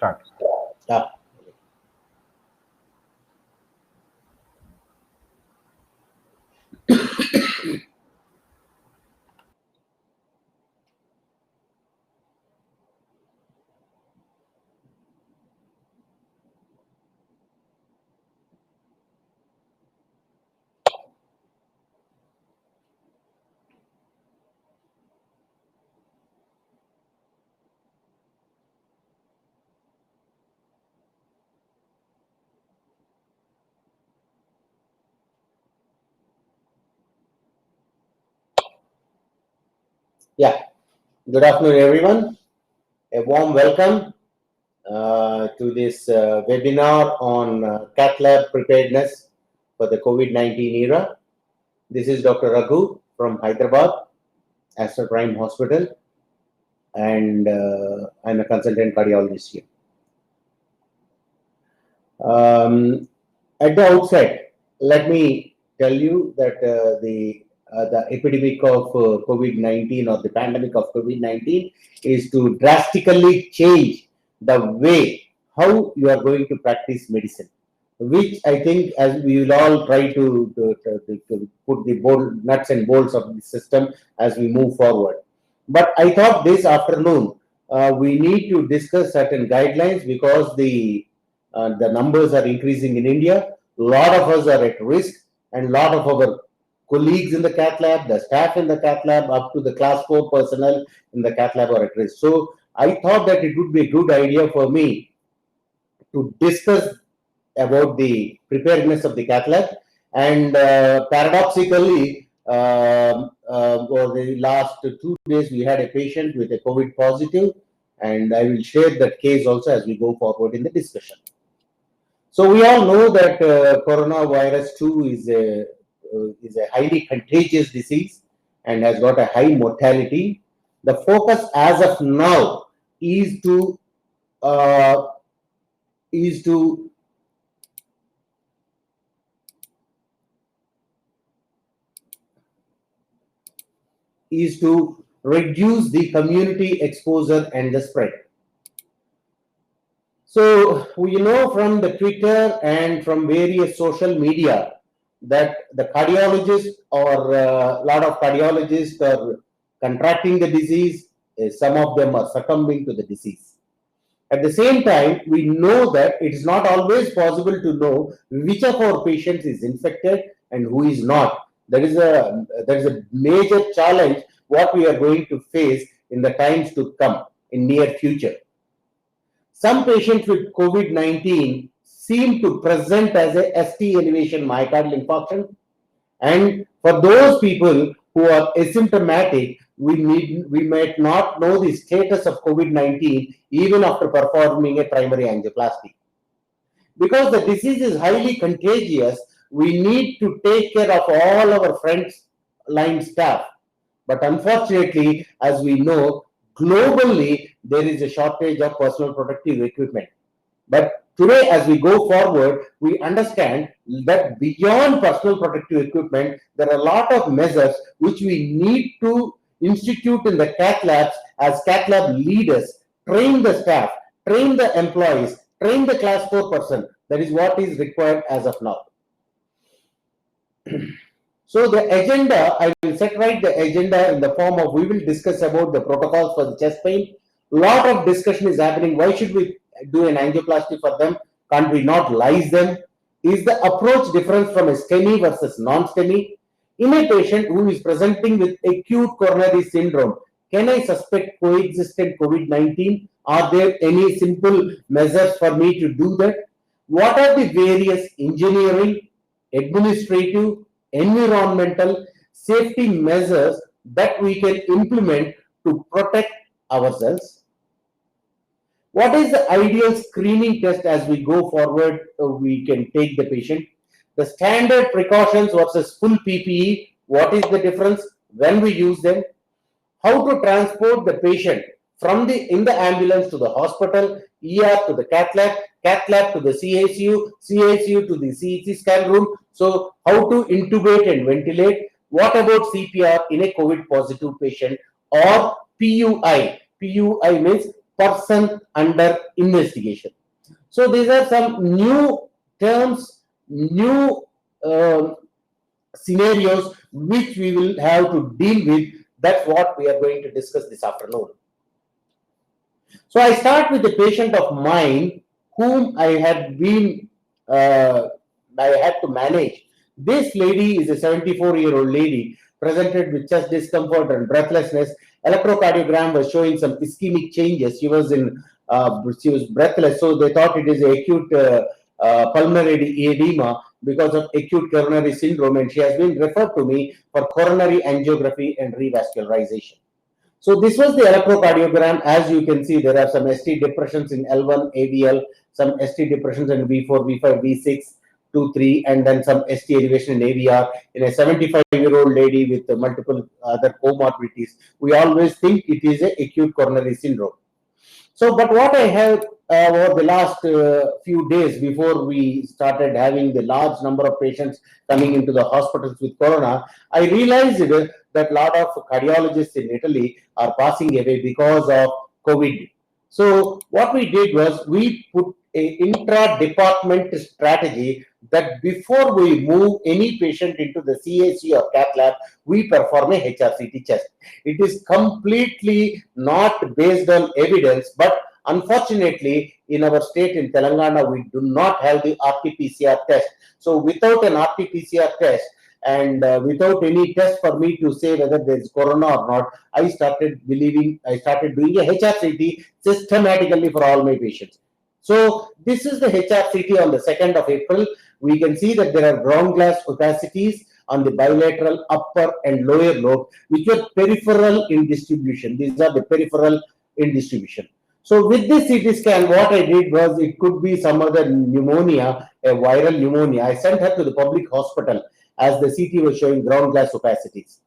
start. Yeah. Yeah. Good afternoon, everyone. A warm welcome to this webinar on Cath lab preparedness for the COVID-19 era. This is Dr. Raghu from Hyderabad, Aster Prime Hospital, and I'm a consultant cardiologist here. At the outset, let me tell you that the epidemic of COVID-19 or the pandemic of COVID-19 is to drastically change the way how you are going to practice medicine, which I think as we will all try to put the nuts and bolts of the system as we move forward. But I thought this afternoon we need to discuss certain guidelines because the numbers are increasing in India. A lot of us are at risk, and a lot of our colleagues in the Cath lab, the staff in the Cath lab, up to the class 4 personnel in the Cath lab are at risk. So I thought that it would be a good idea for me to discuss about the preparedness of the Cath lab. And paradoxically, for the last 2 days, we had a patient with a COVID positive, and I will share that case also as we go forward in the discussion. So we all know that coronavirus 2 is a highly contagious disease and has got a high mortality. The focus as of now is to reduce the community exposure and the spread. So we know from the Twitter and from various social media that the cardiologists or a lot of cardiologists are contracting the disease. Some of them are succumbing to the disease. At the same time, we know that it is not always possible to know which of our patients is infected and who is not. There is a major challenge what we are going to face in the times to come in near future. Some patients with COVID-19 seem to present as a ST elevation myocardial infarction, and for those people who are asymptomatic, we might not know the status of COVID-19 even after performing a primary angioplasty. Because the disease is highly contagious, we need to take care of all our front-line staff. But unfortunately, as we know, globally, there is a shortage of personal protective equipment. But today, as we go forward, we understand that beyond personal protective equipment, there are a lot of measures which we need to institute in the Cath labs as Cath lab leaders, train the staff, train the employees, train the class 4 person. That is what is required as of now. So the agenda, I will set right the agenda in the form of, we will discuss about the protocols for the chest pain. A lot of discussion is happening. Why should we do an angioplasty for them? Can't we not lyse them? Is the approach different from a STEMI versus non-STEMI? In a patient who is presenting with acute coronary syndrome, can I suspect co-existent COVID-19? Are there any simple measures for me to do that? What are the various engineering, administrative, environmental safety measures that we can implement to protect ourselves? What is the ideal screening test as we go forward? We can take the patient. The standard precautions versus full PPE. What is the difference when we use them? How to transport the patient from in the ambulance to the hospital, ER to the Cath lab to the CICU, CICU to the CT scan room. So how to intubate and ventilate? What about CPR in a COVID positive patient or PUI? PUI means person under investigation. So these are some new terms, new scenarios which we will have to deal with. That's what we are going to discuss this afternoon. So I start with a patient of mine whom I had to manage. This lady is a 74-year-old lady, presented with chest discomfort and breathlessness. Electrocardiogram was showing some ischemic changes. She was breathless, so they thought it is acute pulmonary edema because of acute coronary syndrome, and she has been referred to me for coronary angiography and revascularization. So this was the electrocardiogram. As you can see, there are some ST depressions in L1, AVL, some ST depressions in V4, V5, V6, 2, 3, and then some ST elevation in AVR in a 75-year-old lady with multiple other comorbidities. We always think it is an acute coronary syndrome. So, but what I have over the last few days before we started having the large number of patients coming into the hospitals with corona, I realized that a lot of cardiologists in Italy are passing away because of COVID. So what we did was we put an intra-department strategy that before we move any patient into the CICU or Cath lab, we perform a HRCT test. It is completely not based on evidence, but unfortunately, in our state in Telangana, we do not have the RT-PCR test. So without an RT-PCR test, and without any test for me to say whether there is corona or not, I started doing a HRCT systematically for all my patients. So this is the HRCT on the 2nd of April. We can see that there are ground glass opacities on the bilateral upper and lower lobe, which are peripheral in distribution. These are the peripheral in distribution. So with this CT scan, what I did was, it could be some other pneumonia, a viral pneumonia. I sent her to the public hospital as the CT was showing ground glass opacities.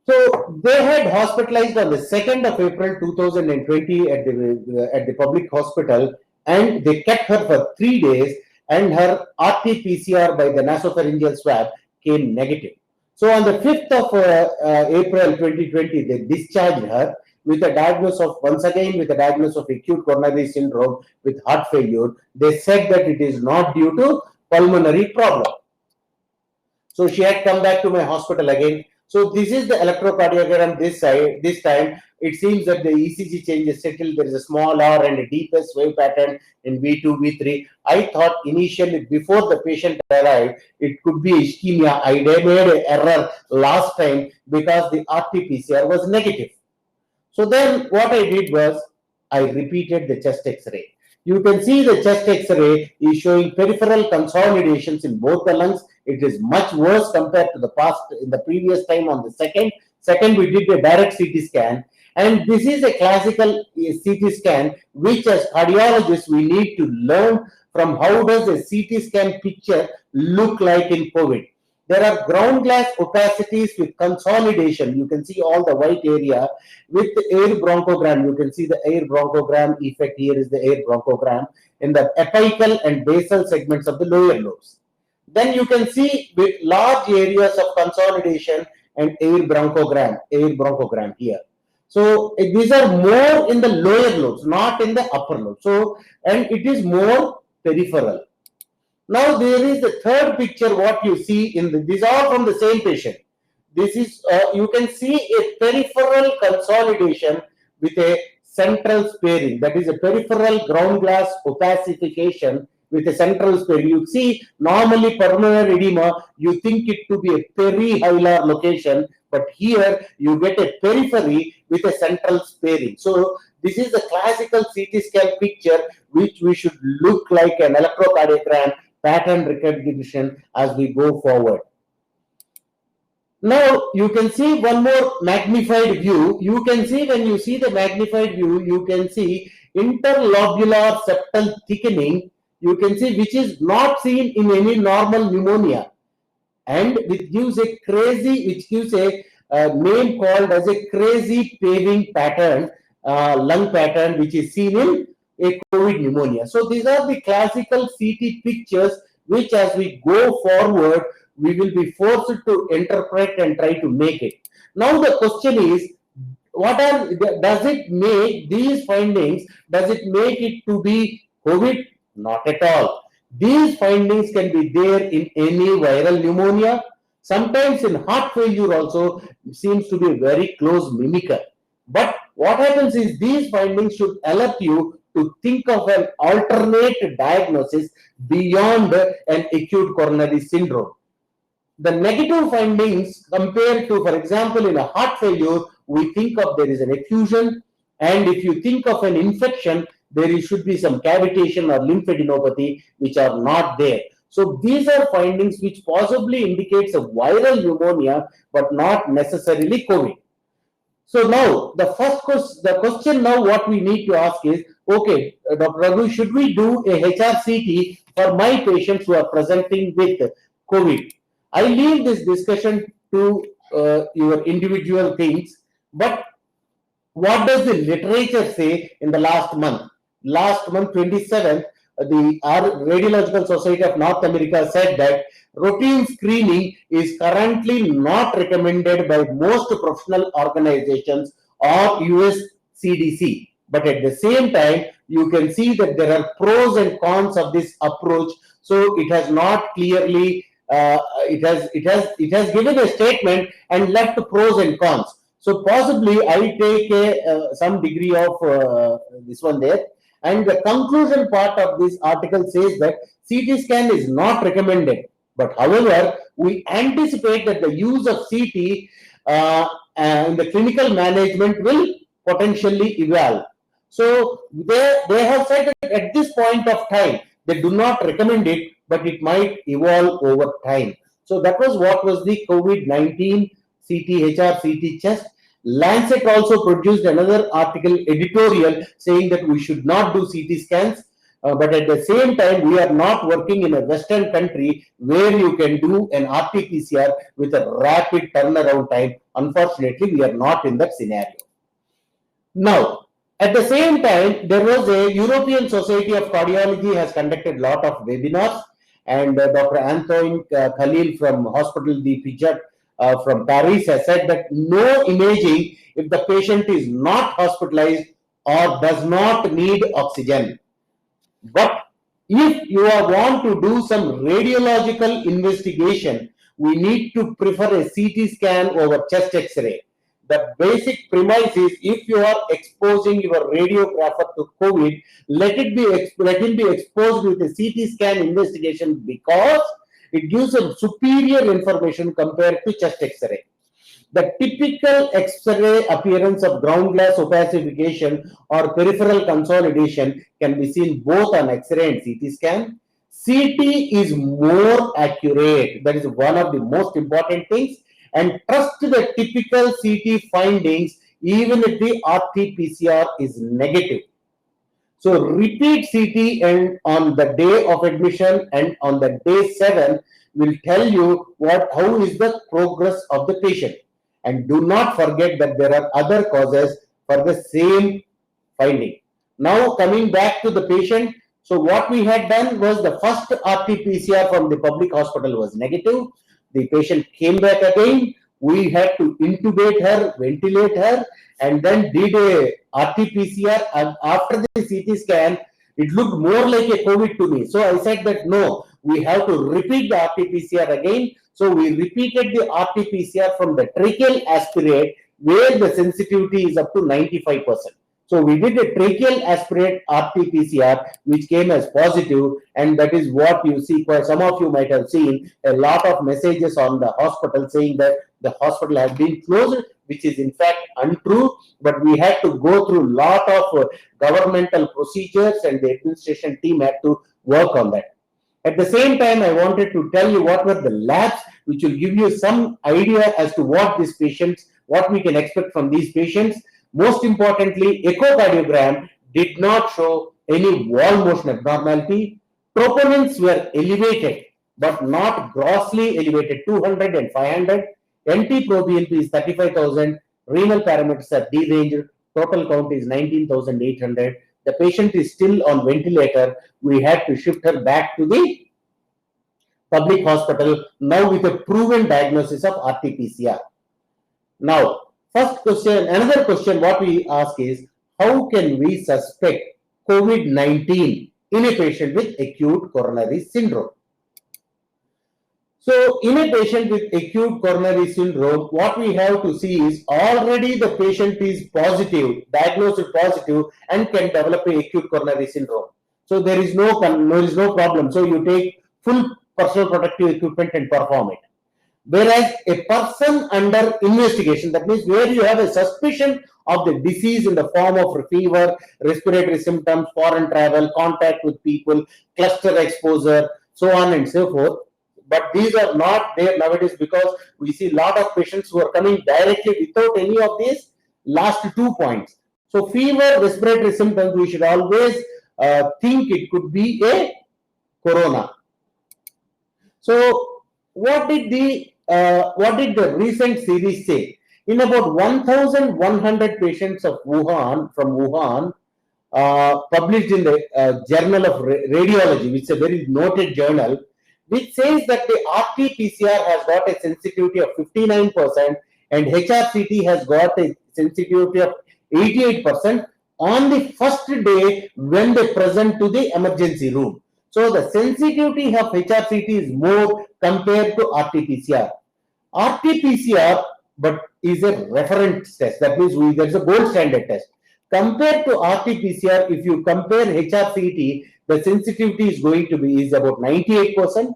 So they had hospitalized on the 2nd of April 2020 at the public hospital, and they kept her for 3 days, and her RT-PCR by the nasopharyngeal swab came negative. So on the 5th of April 2020, they discharged her with a diagnosis of, once again, with a diagnosis of acute coronary syndrome with heart failure. They said that it is not due to pulmonary problem. So she had come back to my hospital again. So this is the electrocardiogram this time. It seems that the ECG change is settled. There is a small R and a deep S wave pattern in V2, V3. I thought initially, before the patient arrived, it could be ischemia. I made an error last time because the RT-PCR was negative. So then what I did was, I repeated the chest X-ray. You can see the chest X-ray is showing peripheral consolidations in both the lungs. It is much worse compared to the past, in the previous time on the second. Second, we did a direct CT scan. And this is a classical CT scan, which as cardiologists, we need to learn from how does a CT scan picture look like in COVID. There are ground glass opacities with consolidation. You can see all the white area with the air bronchogram. You can see the air bronchogram effect. Here is the air bronchogram in the apical and basal segments of the lower lobes. Then you can see with large areas of consolidation and air bronchogram here. So these are more in the lower lobes, not in the upper lobes. So, and it is more peripheral. Now there is the third picture. What you see in these are from the same patient. This is you can see a peripheral consolidation with a central sparing. That is a peripheral ground glass opacification with a central sparing. You see, normally pulmonary edema, you think it to be a perihilar location, but here you get a periphery with a central sparing. So this is the classical CT scan picture, which we should look like an electrocardiogram pattern recognition as we go forward. Now you can see one more magnified view. You can see, when you see the magnified view, you can see interlobular septal thickening. You can see, which is not seen in any normal pneumonia, and which gives a name called as a crazy paving pattern, lung pattern, which is seen in a COVID pneumonia. So these are the classical CT pictures, which as we go forward, we will be forced to interpret and try to make it. Now the question is, does it make these findings, does it make it to be COVID? Not at all. These findings can be there in any viral pneumonia. Sometimes in heart failure also seems to be a very close mimicker. But what happens is these findings should alert you to think of an alternate diagnosis beyond an acute coronary syndrome. The negative findings compared to, for example, in a heart failure, we think of there is an effusion, and if you think of an infection, there should be some cavitation or lymphadenopathy, which are not there. So these are findings which possibly indicates a viral pneumonia, but not necessarily COVID. So now the question now what we need to ask is, okay, Dr. Raghu, should we do a HRCT for my patients who are presenting with COVID? I leave this discussion to your individual things, but what does the literature say in the last month? Last month, 27th, the Radiological Society of North America said that routine screening is currently not recommended by most professional organizations or US CDC. But at the same time, you can see that there are pros and cons of this approach. So it has not clearly, it has given a statement and left pros and cons. So possibly I take some degree of this one there. And the conclusion part of this article says that CT scan is not recommended. But however, we anticipate that the use of CT in the clinical management will potentially evolve. So they have said that at this point of time, they do not recommend it, but it might evolve over time. So that was what was the COVID-19 CT, HRCT chest. Lancet also produced another article editorial saying that we should not do CT scans, but at the same time, we are not working in a Western country where you can do an RT-PCR with a rapid turnaround time. Unfortunately, we are not in that scenario. Now, at the same time, there was a European Society of Cardiology has conducted a lot of webinars, and Dr. Antoine Khalil from Hospital de Pichat from Paris has said that no imaging if the patient is not hospitalized or does not need oxygen. But if you want to do some radiological investigation, we need to prefer a CT scan over chest X-ray. The basic premise is if you are exposing your radiographer to COVID, let him be exposed with a CT scan investigation because it gives a superior information compared to chest X-ray. The typical X-ray appearance of ground glass opacification or peripheral consolidation can be seen both on X-ray and CT scan. CT is more accurate. That is one of the most important things. And trust the typical CT findings even if the RT-PCR is negative. So repeat CT and on the day of admission and on the day 7 will tell you how is the progress of the patient. And do not forget that there are other causes for the same finding. Now coming back to the patient. So what we had done was the first RT-PCR from the public hospital was negative. The patient came back again. We had to intubate her, ventilate her, and then did a RT-PCR. And after the CT scan, it looked more like a COVID to me. So I said that no, we have to repeat the RT-PCR again. So we repeated the RT-PCR from the tracheal aspirate where the sensitivity is up to 95%. So we did a tracheal aspirate RT-PCR which came as positive, and that is what you see. Some of you might have seen a lot of messages on the hospital saying that the hospital has been closed, which is in fact untrue, but we had to go through a lot of governmental procedures and the administration team had to work on that. At the same time, I wanted to tell you what were the labs which will give you some idea as to what these patients, what we can expect from these patients. Most importantly, echocardiogram did not show any wall motion abnormality. Troponins were elevated, but not grossly elevated, 200 and 500. NT-proBNP is 35,000. Renal parameters are deranged. Total count is 19,800. The patient is still on ventilator. We had to shift her back to the public hospital now with a proven diagnosis of RT-PCR. Now, First question, another question what we ask is, how can we suspect COVID-19 in a patient with acute coronary syndrome? So, in a patient with acute coronary syndrome, what we have to see is already the patient is positive, diagnosed positive, and can develop a acute coronary syndrome. So, there is no problem. So, you take full personal protective equipment and perform it. Whereas a person under investigation, that means where you have a suspicion of the disease in the form of fever, respiratory symptoms, foreign travel, contact with people, cluster exposure, so on and so forth. But these are not there nowadays because we see a lot of patients who are coming directly without any of these last 2 points. So fever, respiratory symptoms, we should always think it could be a corona. So what did the recent series say? In about 1,100 patients of Wuhan, published in the Journal of Radiology, which is a very noted journal, which says that the RT-PCR has got a sensitivity of 59% and HRCT has got a sensitivity of 88% on the first day when they present to the emergency room. So the sensitivity of HRCT is more compared to RT-PCR. RT-PCR but is a reference test. That means there is a gold standard test. Compared to RT-PCR, if you compare HRCT, the sensitivity is going to be about 98%.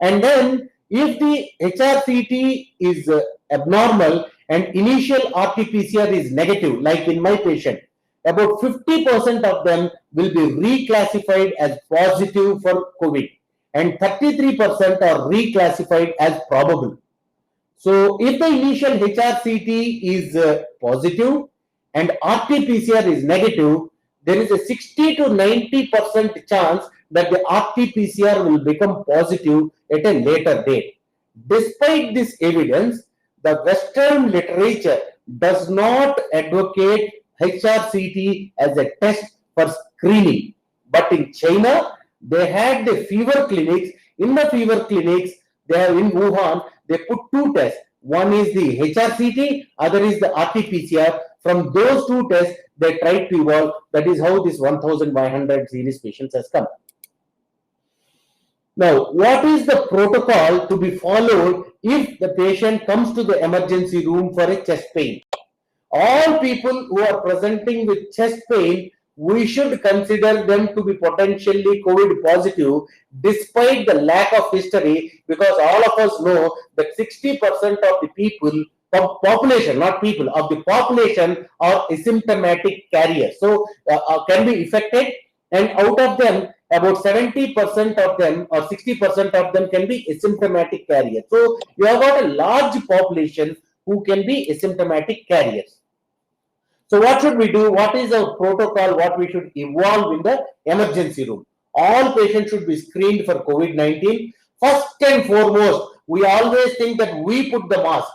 And then if the HRCT is abnormal and initial RT-PCR is negative, like in my patient, about 50% of them will be reclassified as positive for COVID and 33% are reclassified as probable. So if the initial HRCT is positive and RT-PCR is negative, there is a 60 to 90% chance that the RT-PCR will become positive at a later date. Despite this evidence, the Western literature does not advocate HRCT as a test for screening. But in China, they had the fever clinics. In the fever clinics, they have in Wuhan, they put 2 tests. One is the HRCT, other is the RT-PCR. From those 2 tests, they tried to evolve. That is how this 1,100 series patients has come. Now, what is the protocol to be followed if the patient comes to the emergency room for a chest pain? All people who are presenting with chest pain, we should consider them to be potentially COVID positive despite the lack of history, because all of us know that 60% of the people, population, not people, of the population are asymptomatic carriers. So can be affected, and out of them, about 70% of them or 60% of them can be asymptomatic carriers. So you have got a large population who can be asymptomatic carriers. So what should we do? What is our protocol? What we should evolve in the emergency room? All patients should be screened for COVID-19. First and foremost, we always think that we put the mask.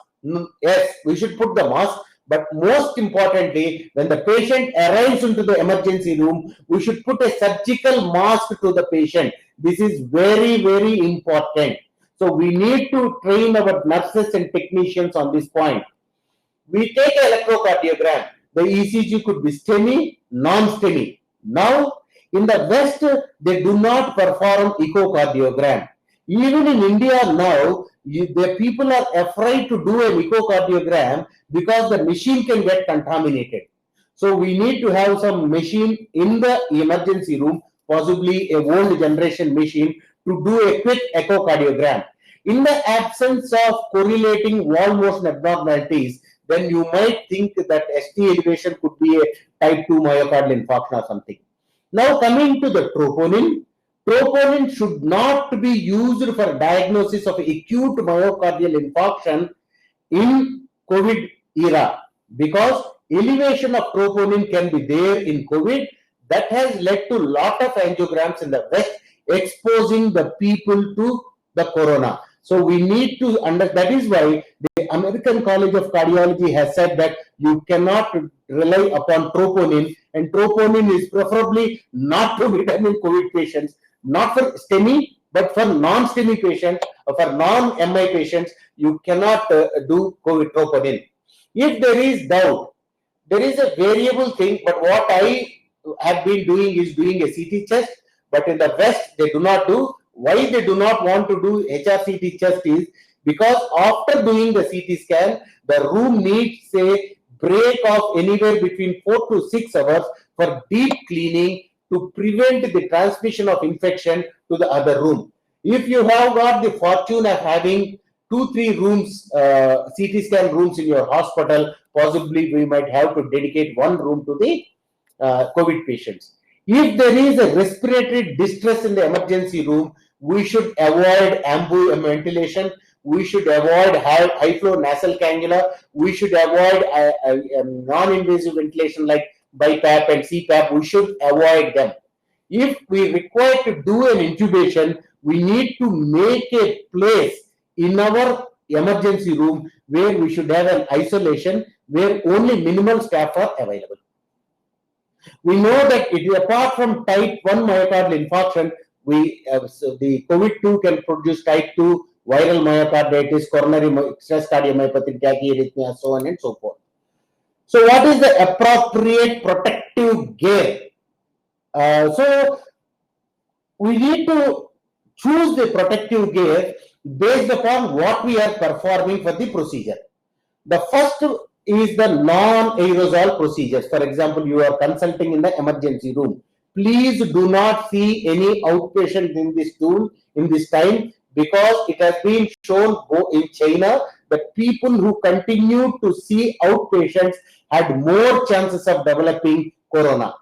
Yes, we should put the mask. But most importantly, when the patient arrives into the emergency room, we should put a surgical mask to the patient. This is very, very important. So we need to train our nurses and technicians on this point. We take an electrocardiogram. The ECG could be STEMI, non-STEMI. Now, in the West, they do not perform echocardiogram. Even in India now, the people are afraid to do an echocardiogram because the machine can get contaminated. So we need to have some machine in the emergency room, possibly a old generation machine, to do a quick echocardiogram. In the absence of correlating wall motion abnormalities, then you might think that ST elevation could be a type 2 myocardial infarction or something. Now coming to the troponin. Troponin should not be used for diagnosis of acute myocardial infarction in COVID era, because elevation of troponin can be there in COVID. That has led to a lot of angiograms in the West exposing the people to the corona. So we need to understand. That is why the American College of Cardiology has said that you cannot rely upon troponin, and troponin is preferably not to be done in COVID patients, not for STEMI, but for non-STEMI patients, or for non-MI patients, you cannot do COVID troponin. If there is doubt, there is a variable thing, but what I have been doing is doing a CT chest, but in the West, they do not do. Why they do not want to do HRCT chest is because after doing the CT scan, the room needs a break of anywhere between 4 to 6 hours for deep cleaning to prevent the transmission of infection to the other room. If you have got the fortune of having 2-3 rooms, CT scan rooms in your hospital, possibly we might have to dedicate one room to the COVID patients. If there is a respiratory distress in the emergency room, we should avoid ambu ventilation. We should avoid high flow nasal cannula. We should avoid non-invasive ventilation like BiPAP and CPAP. We should avoid them. If we require to do an intubation, we need to make a place in our emergency room where we should have an isolation where only minimal staff are available. We know that it is apart from type 1 myocardial infarction, so the COVID-2 can produce type 2 viral myocarditis, coronary stress cardiomyopathy, tachyarrhythmia, so on and so forth. So what is the appropriate protective gear? So we need to choose the protective gear based upon what we are performing for the procedure. The first is the non-aerosol procedures. For example, you are consulting in the emergency room. Please do not see any outpatient in this time, because it has been shown in China that people who continue to see outpatients had more chances of developing corona.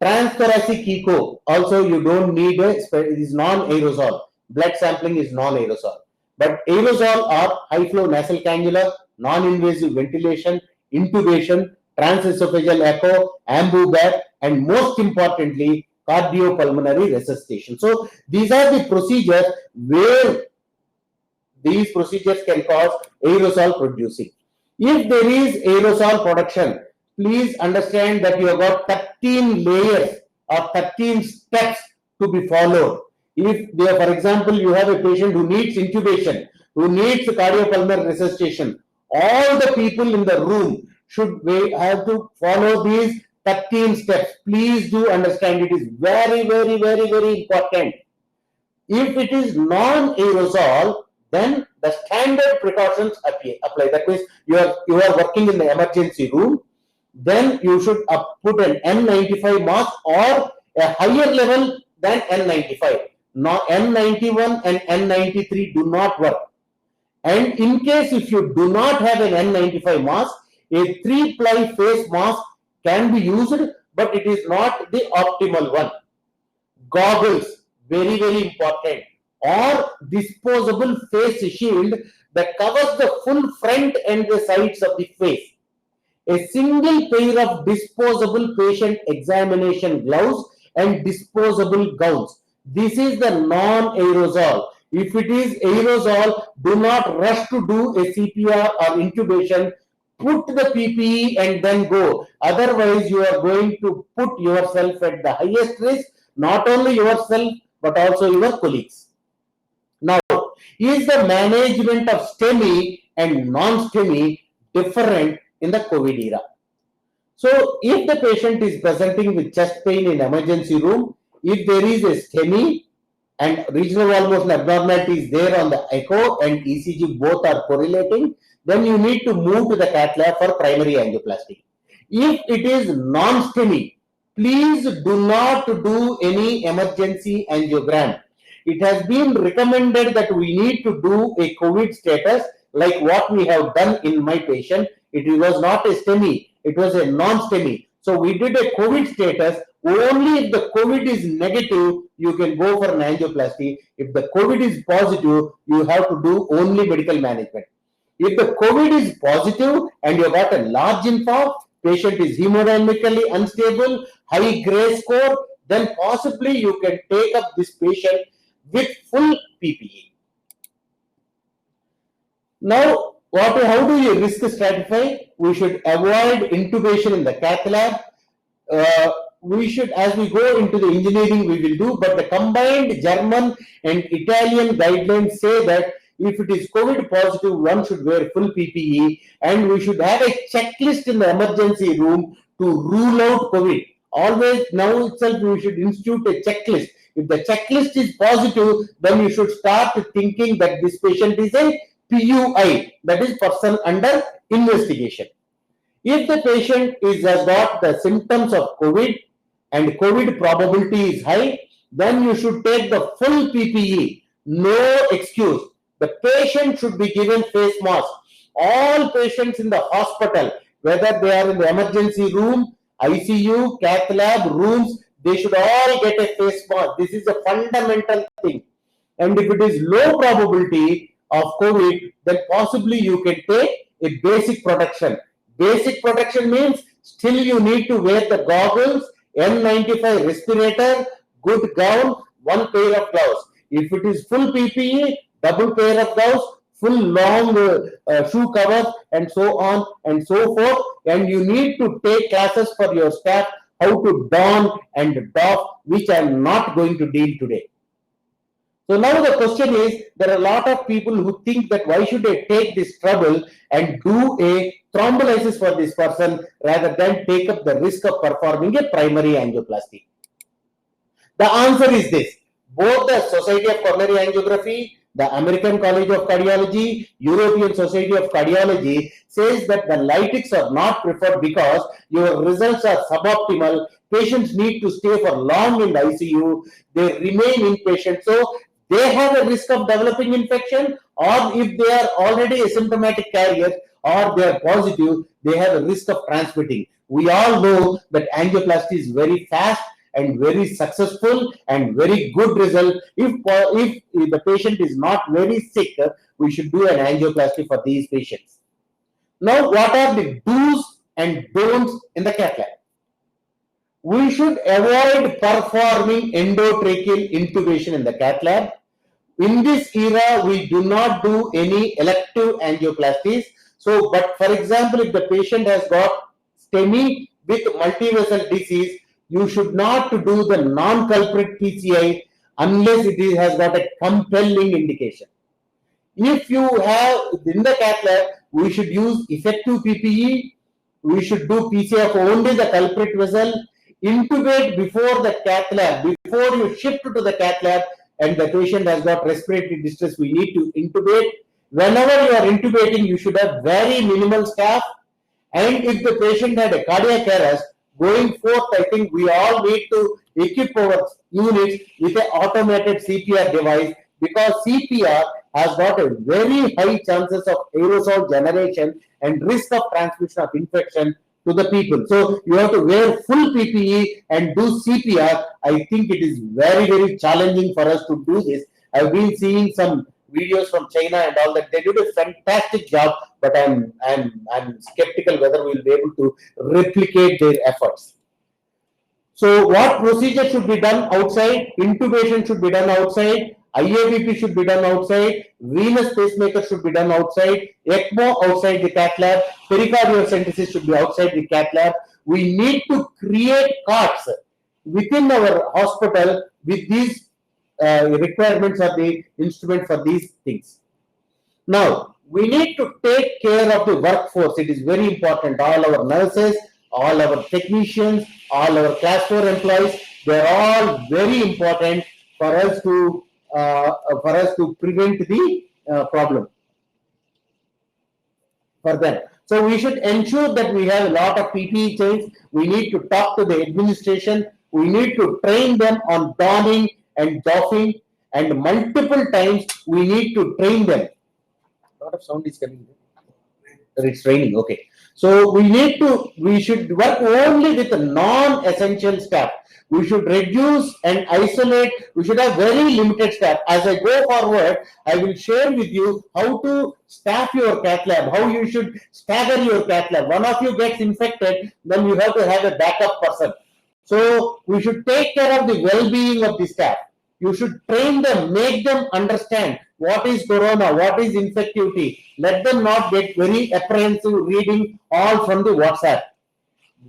Transthoracic echo, also you don't need it is non-aerosol. Blood sampling is non-aerosol. But aerosol are high flow nasal cannula, non-invasive ventilation, intubation, transesophageal echo, ambu bag, and most importantly, cardiopulmonary resuscitation. So these are the procedures where these procedures can cause aerosol producing. If there is aerosol production, please understand that you have got 13 layers or 13 steps to be followed. If there, for example, you have a patient who needs intubation, who needs cardiopulmonary resuscitation, all the people in the room should have to follow these 13 steps. Please do understand, it is very, very, very, very important. If it is non-aerosol, then the standard precautions apply. That means you are working in the emergency room, then you should put an N95 mask or a higher level than N95. Now N91 and N93 do not work. And in case if you do not have an N95 mask, a 3-ply face mask can be used, but it is not the optimal one. Goggles, very, very important, or disposable face shield that covers the full front and the sides of the face. A single pair of disposable patient examination gloves and disposable gowns. This is the non-aerosol. If it is aerosol, do not rush to do a CPR or intubation. Put the PPE and then go. Otherwise, you are going to put yourself at the highest risk, not only yourself, but also your colleagues. Now, is the management of STEMI and non-STEMI different in the COVID era? So, if the patient is presenting with chest pain in emergency room, if there is a STEMI and regional wall motion abnormality is there on the echo and ECG both are correlating, then you need to move to the cath lab for primary angioplasty. If it is non-STEMI, please do not do any emergency angiogram. It has been recommended that we need to do a COVID status like what we have done in my patient. It was not a STEMI, it was a non-STEMI. So we did a COVID status. Only if the COVID is negative, you can go for an angioplasty. If the COVID is positive, you have to do only medical management. If the COVID is positive and you got a large infarct, patient is hemodynamically unstable, high gray score, then possibly you can take up this patient with full PPE. Now, how do you risk stratify? We should avoid intubation in the cath lab. We should, as we go into the engineering, we will do, but the combined German and Italian guidelines say that if it is COVID positive, one should wear full PPE, and we should have a checklist in the emergency room to rule out COVID. Always now itself we should institute a checklist. If the checklist is positive, then you should start thinking that this patient is a PUI, that is person under investigation. If the patient has got the symptoms of COVID and COVID probability is high, then you should take the full PPE. No excuse. The patient should be given face mask. All patients in the hospital, whether they are in the emergency room, ICU, Cath lab rooms, they should all get a face mask. This is a fundamental thing. And if it is low probability of COVID, then possibly you can take a basic protection. Basic protection means still you need to wear the goggles, N95 respirator, good gown, one pair of gloves. If it is full PPE, double pair of gloves, full long shoe covers, and so on and so forth. And you need to take classes for your staff how to don and doff, which I am not going to deal today. So now the question is, there are a lot of people who think that why should I take this trouble and do a thrombolysis for this person rather than take up the risk of performing a primary angioplasty. The answer is this: both the Society of Coronary Angiography, the American College of Cardiology, European Society of Cardiology says that the lytics are not preferred because your results are suboptimal. Patients need to stay for long in the ICU. They remain inpatient. So they have a risk of developing infection, or if they are already asymptomatic carriers or they are positive, they have a risk of transmitting. We all know that angioplasty is very fast and very successful and very good result. If the patient is not very sick, we should do an angioplasty for these patients. Now, what are the do's and don'ts in the cath lab? We should avoid performing endotracheal intubation in the cath lab. In this era, we do not do any elective angioplasties. So, but for example, if the patient has got STEMI with multivessel disease, you should not do the non-culprit PCI unless it has got a compelling indication. If you have in the cath lab, we should use effective PPE. We should do PCI of only the culprit vessel. Intubate before the cath lab. Before you shift to the cath lab and the patient has got respiratory distress, we need to intubate. Whenever you are intubating, you should have very minimal staff. And if the patient had a cardiac arrest, going forth, I think we all need to equip our units with an automated CPR device, because CPR has got a very high chances of aerosol generation and risk of transmission of infection to the people. So you have to wear full PPE and do CPR. I think it is very, very challenging for us to do this. I've been seeing some videos from China and all that. They did a fantastic job, but I'm skeptical whether we'll be able to replicate their efforts. So what procedure should be done outside? Intubation should be done outside. IABP should be done outside. Venous pacemaker should be done outside. ECMO outside the cath lab. Pericardial centrifuge should be outside the cath lab. We need to create cots within our hospital with these requirements of the instrument for these things. Now, we need to take care of the workforce. It is very important. All our nurses, all our technicians, all our class 4 employees, they are all very important for us to prevent the problem for them. So we should ensure that we have a lot of PPE chains. We need to talk to the administration. We need to train them on donning and doffing, and multiple times we need to train them. A lot of sound is coming. It's raining. Okay. So we should work only with the non-essential staff. We should reduce and isolate. We should have very limited staff. As I go forward, I will share with you how to staff your cath lab, how you should stagger your cath lab. One of you gets infected, then you have to have a backup person. So we should take care of the well-being of the staff. You should train them, make them understand what is corona, what is infectivity. Let them not get very apprehensive reading all from the WhatsApp.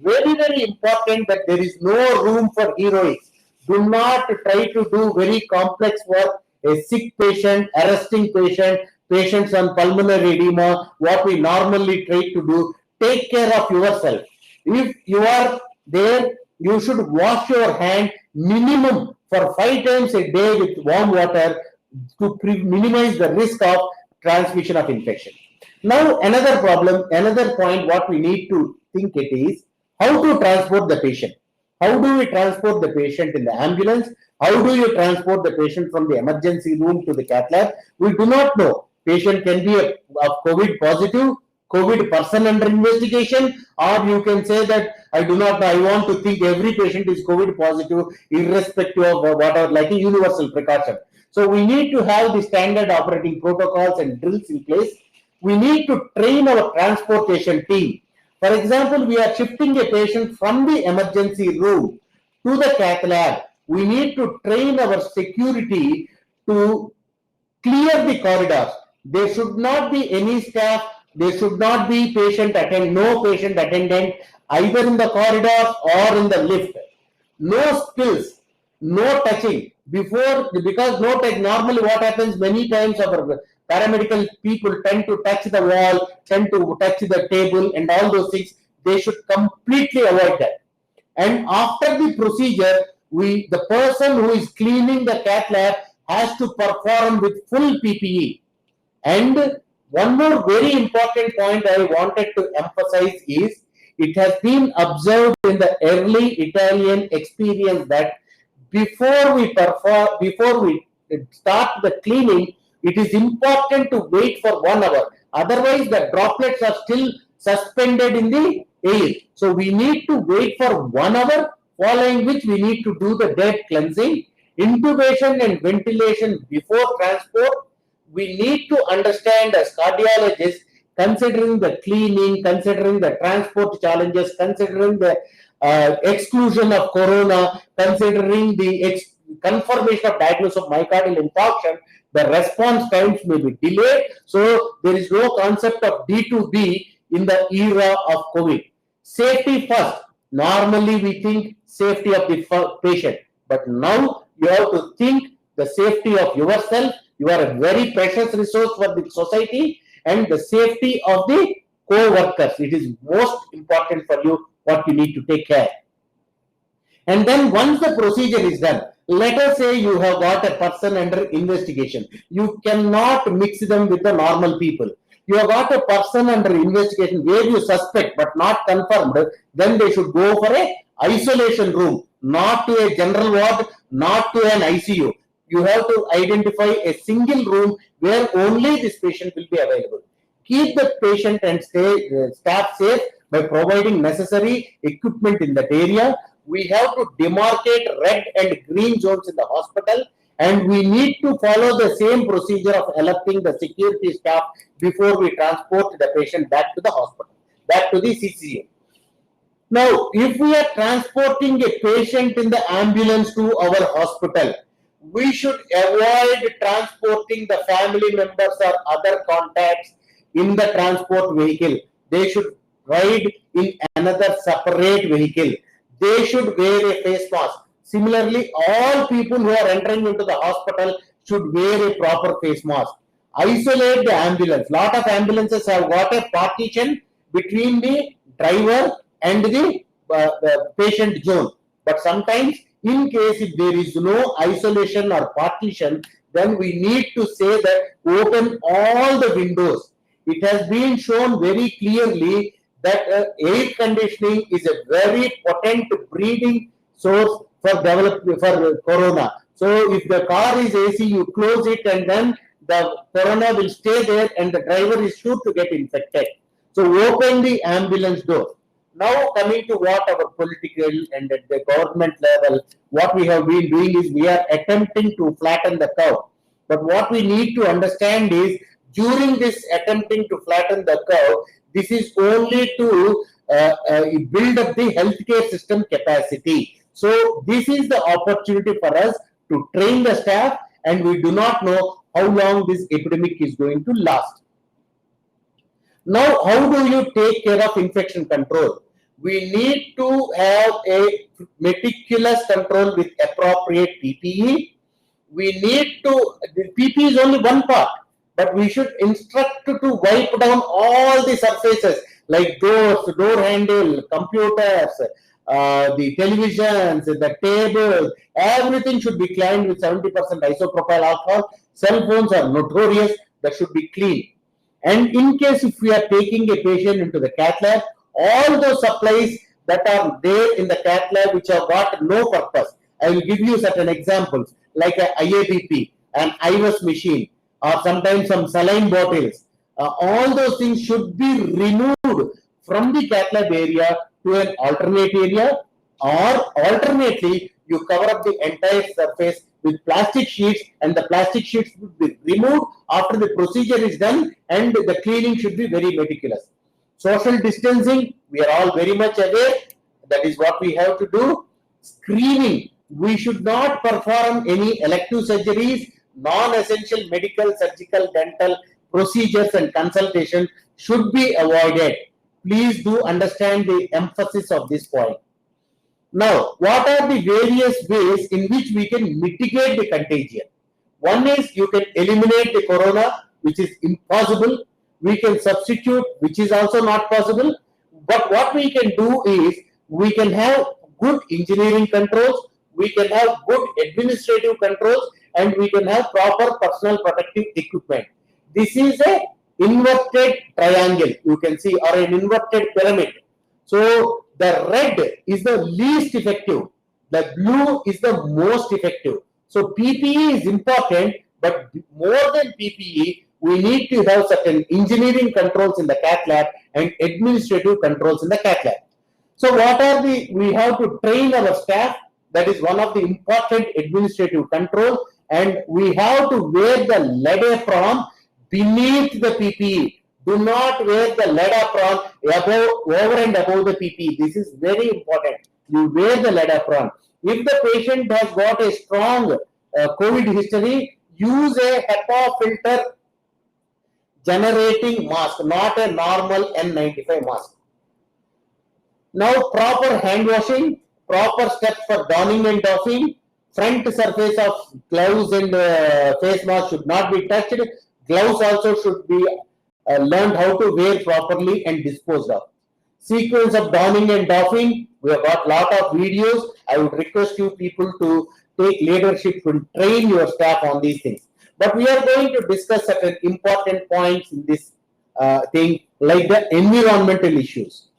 Very, very important that there is no room for heroics. Do not try to do very complex work. A sick patient, arresting patient, patients on pulmonary edema, what we normally try to do, take care of yourself. If you are there, you should wash your hand minimum for 5 times a day with warm water to minimize the risk of transmission of infection. Now, another point, what we need to think it is how to transport the patient. How do we transport the patient in the ambulance? How do you transport the patient from the emergency room to the cath lab? We do not know. Patient can be a COVID positive, COVID person under investigation, or you can say that I do not know. I want to think every patient is COVID positive, irrespective of whatever, like a universal precaution. So we need to have the standard operating protocols and drills in place. We need to train our transportation team. For example, we are shifting a patient from the emergency room to the cath lab. We need to train our security to clear the corridors. There should not be any staff. There should not be no patient attendant either in the corridors or in the lift. No spills, no touching because no touch. Normally, what happens many times, our paramedical people tend to touch the wall, tend to touch the table, and all those things. They should completely avoid that. And after the procedure, the person who is cleaning the cath lab has to perform with full PPE. And one more very important point I wanted to emphasize is it has been observed in the early Italian experience that before we start the cleaning, it is important to wait for 1 hour. Otherwise, the droplets are still suspended in the air. So we need to wait for 1 hour, following which we need to do the dead cleansing, intubation and ventilation before transport. We need to understand as cardiologists, considering the cleaning, considering the transport challenges, considering the exclusion of corona, considering the confirmation of diagnosis of myocardial infarction, the response times may be delayed. So there is no concept of D2B in the era of COVID. Safety first. Normally we think safety of the patient, but now you have to think the safety of yourself. You are a very precious resource for the society, and the safety of the co-workers. It is most important for you what you need to take care. And then once the procedure is done, let us say you have got a person under investigation. You cannot mix them with the normal people. You have got a person under investigation where you suspect but not confirmed, then they should go for a isolation room, not to a general ward, not to an ICU. You have to identify a single room where only this patient will be available. Keep the patient and staff safe by providing necessary equipment in that area. We have to demarcate red and green zones in the hospital, and we need to follow the same procedure of alerting the security staff before we transport the patient back to the hospital, back to the CICU. Now, if we are transporting a patient in the ambulance to our hospital, we should avoid transporting the family members or other contacts in the transport vehicle. They should ride in another separate vehicle. They should wear a face mask. Similarly, all people who are entering into the hospital should wear a proper face mask. Isolate the ambulance. Lot of ambulances have got a partition between the driver and the patient zone. But sometimes, in case if there is no isolation or partition, then we need to say that open all the windows. It has been shown very clearly that air conditioning is a very potent breeding source for corona. So if the car is AC, you close it and then the corona will stay there and the driver is sure to get infected. So open the ambulance door. Now coming to what our political and at the government level, what we have been doing is we are attempting to flatten the curve. But what we need to understand is during this attempting to flatten the curve, this is only to build up the healthcare system capacity. So this is the opportunity for us to train the staff, and we do not know how long this epidemic is going to last. Now, how do you take care of infection control? We need to have a meticulous control with appropriate PPE. We need to, the PPE is only one part. but we should instruct to wipe down all the surfaces like doors, door handle, computers, the televisions, the tables, everything should be cleaned with 70% isopropyl alcohol. Cell phones are notorious, that should be clean. And in case if we are taking a patient into the cath lab, all those supplies that are there in the cath lab which have got no purpose. I will give you certain examples like a IABP, an IVUS machine, or sometimes some saline bottles. All those things should be removed from the cath lab area to an alternate area, or alternately you cover up the entire surface with plastic sheets, and the plastic sheets would be removed after the procedure is done, and the cleaning should be very meticulous. Social distancing, we are all very much aware, that is what we have to do. Screening, we should not perform any elective surgeries, non-essential medical, surgical, dental procedures and consultation should be avoided. Please do understand the emphasis of this point. Now, what are the various ways in which we can mitigate the contagion? One is you can eliminate the corona, which is impossible. We can substitute, which is also not possible. But what we can do is we can have good engineering controls, we can have good administrative controls, and we can have proper personal protective equipment. This is a inverted triangle, you can see, or an inverted pyramid. So the red is the least effective, the blue is the most effective. So PPE is important, but more than PPE, we need to have certain engineering controls in the cath lab and administrative controls in the cath lab. So what are we have to train our staff, that is one of the important administrative control, and we have to wear the lead apron beneath the PPE. Do not wear the lead apron over and above the PPE. This is very important. You wear the lead apron. If the patient has got a strong COVID history, use a HEPA filter generating mask, not a normal N95 mask. Now, proper hand washing, proper steps for donning and doffing, front surface of gloves and face mask should not be touched. Gloves also should be learned how to wear properly and disposed of. Sequence of donning and doffing, we have got lot of videos. I would request you people to take leadership to train your staff on these things. But we are going to discuss certain important points in this thing, like the environmental issues.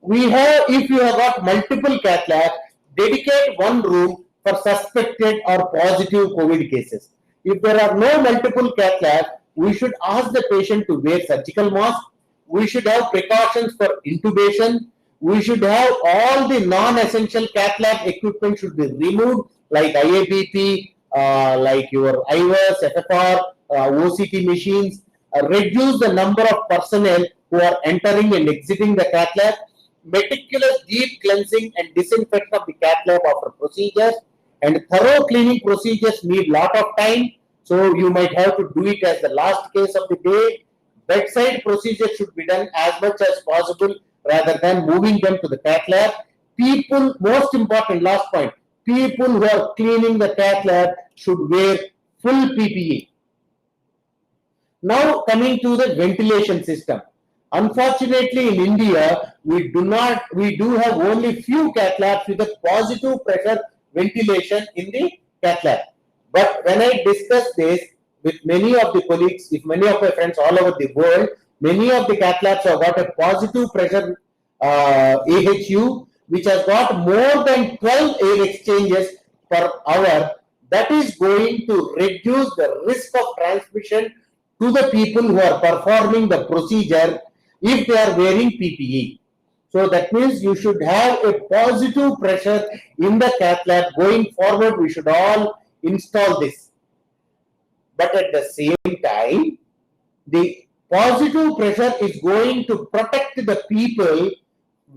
We have, if you have got multiple cath labs, dedicate one room for suspected or positive COVID cases. If there are no multiple cath labs, we should ask the patient to wear surgical mask. We should have precautions for intubation. We should have all the non-essential cath lab equipment should be removed, like IABP, like your IVUS, FFR, OCT machines. Reduce the number of personnel who are entering and exiting the cath lab. Meticulous deep cleansing and disinfection of the cath lab after procedures. And thorough cleaning procedures need lot of time. So you might have to do it as the last case of the day. Bedside procedures should be done as much as possible rather than moving them to the cath lab. People, most important, last point, people who are cleaning the cath lab should wear full PPE. Now coming to the ventilation system. Unfortunately, in India, we do have only few cath labs with a positive pressure ventilation in the cath lab. But when I discuss this with many of the colleagues, with many of my friends all over the world, many of the cath labs have got a positive pressure AHU, which has got more than 12 air exchanges per hour. That is going to reduce the risk of transmission to the people who are performing the procedure if they are wearing PPE. So that means you should have a positive pressure in the cath lab. Going forward, we should all install this. But at the same time, the positive pressure is going to protect the people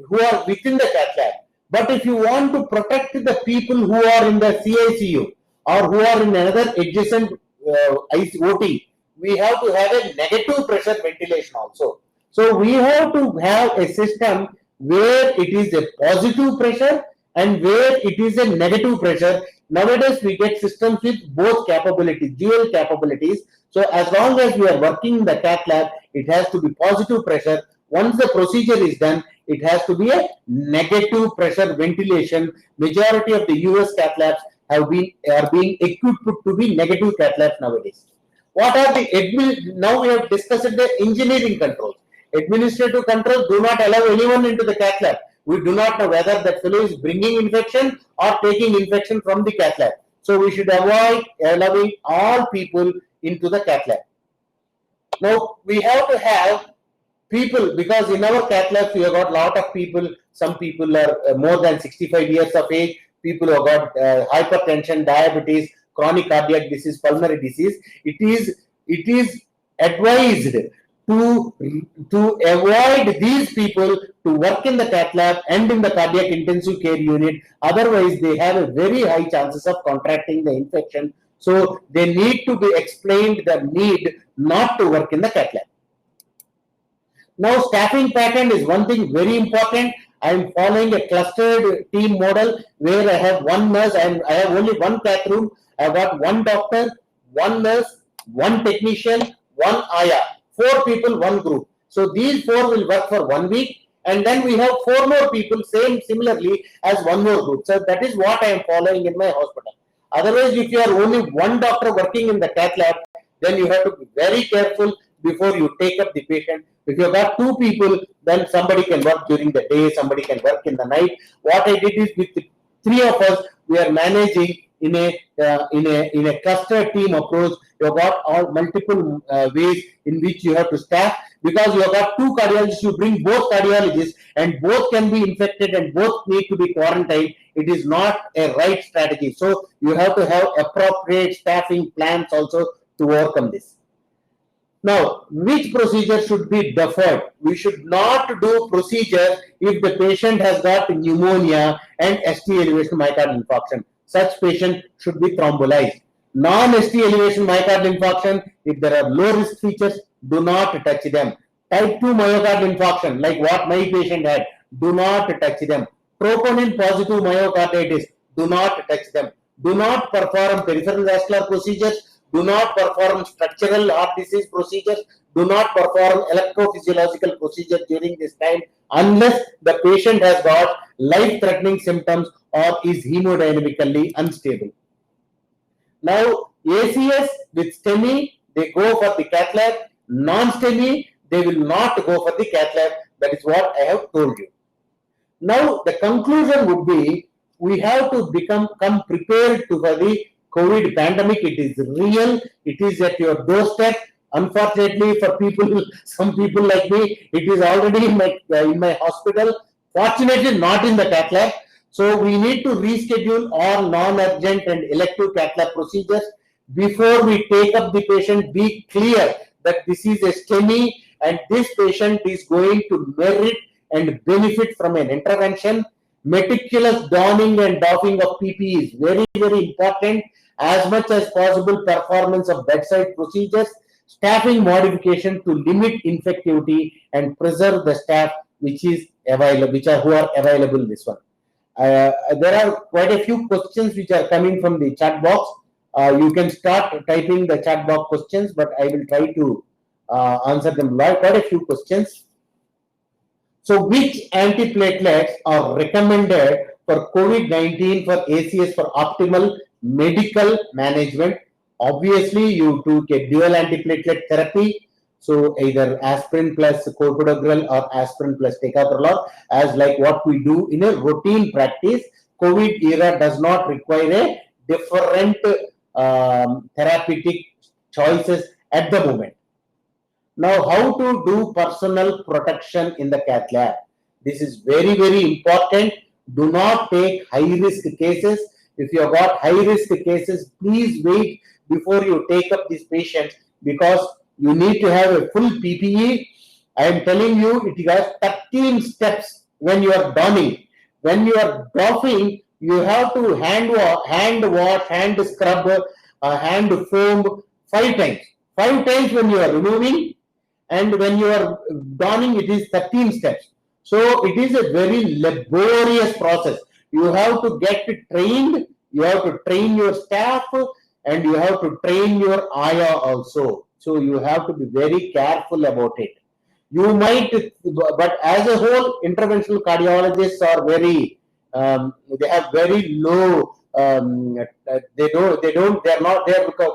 who are within the cath lab. But if you want to protect the people who are in the CICU or who are in another adjacent OT, we have to have a negative pressure ventilation also. So we have to have a system where it is a positive pressure and where it is a negative pressure. Nowadays we get systems with both capabilities, dual capabilities. So as long as we are working in the cath lab, it has to be positive pressure. Once the procedure is done, it has to be a negative pressure ventilation. Majority of the US cath labs are being equipped to be negative cath labs nowadays. What are the now we have discussed the engineering controls. Administrative controls do not allow anyone into the cath lab. We do not know whether that fellow is bringing infection or taking infection from the cath lab. So we should avoid allowing all people into the cath lab. Now we have to have people, because in our cath labs we have got a lot of people. Some people are more than 65 years of age. People who have got hypertension, diabetes, chronic cardiac disease, pulmonary disease. It is advised to avoid these people to work in the cath lab and in the cardiac intensive care unit. Otherwise, they have a very high chances of contracting the infection. So they need to be explained the need not to work in the cath lab. Now, staffing pattern is one thing very important. I am following a clustered team model where I have one nurse and I have only one cath room. I have got one doctor, one nurse, one technician, one IR. 4 people, one group. So these 4 will work for 1 week, and then we have 4 more people, similarly as one more group. So that is what I am following in my hospital. Otherwise, if you are only one doctor working in the cath lab, then you have to be very careful before you take up the patient. If you have got 2 people, then somebody can work during the day, somebody can work in the night. What I did is with 3 of us, we are managing in a cluster team approach. You have got all multiple ways in which you have to staff, because you have got 2 cardiologists. You bring both cardiologists, and both can be infected and both need to be quarantined. It is not a right strategy. So you have to have appropriate staffing plans also to overcome this. Now, which procedure should be deferred? We should not do procedure if the patient has got pneumonia and ST elevation myocardial infarction. Such patient should be thrombolized. Non-ST elevation myocardial infarction, if there are low risk features, do not touch them. Type 2 myocardial infarction, like what my patient had, do not touch them. Troponin positive myocarditis, do not touch them. Do not perform peripheral vascular procedures. Do not perform structural heart disease procedures. Do not perform electrophysiological procedures during this time unless the patient has got life-threatening symptoms or is hemodynamically unstable. Now, ACS with STEMI, they go for the cath lab. Non-STEMI, they will not go for the cath lab. That is what I have told you. Now, the conclusion would be, we have to become prepared for the COVID pandemic. It is real. It is at your doorstep. Unfortunately, for people, some people like me, it is already in my hospital. Fortunately, not in the cath lab. So we need to reschedule all non-urgent and elective cath lab procedures before we take up the patient. Be clear that this is a STEMI and this patient is going to merit and benefit from an intervention. Meticulous donning and doffing of PPE is very, very important. As much as possible, performance of bedside procedures, staffing modification to limit infectivity and preserve the staff which is available, who are available in this one. There are quite a few questions which are coming from the chat box. You can start typing the chat box questions, but I will try to answer them live. Quite a few questions. So, which antiplatelets are recommended for COVID-19 for ACS for optimal medical management? Obviously, you took a dual antiplatelet therapy. So, either aspirin plus clopidogrel or aspirin plus ticagrelor, as like what we do in a routine practice. COVID era does not require a different therapeutic choices at the moment. Now, how to do personal protection in the cath lab? This is very, very important. Do not take high-risk cases. If you have got high-risk cases, please wait before you take up these patients, because you need to have a full PPE. I am telling you, it has 13 steps when you are donning. When you are doffing, you have to hand wash, hand scrub, hand foam 5 times. 5 times when you are removing, and when you are donning, it is 13 steps. So it is a very laborious process. You have to get trained, you have to train your staff, and you have to train your AYA also. So you have to be very careful about it. You might, but as a whole, interventional cardiologists are very, they have very low, they're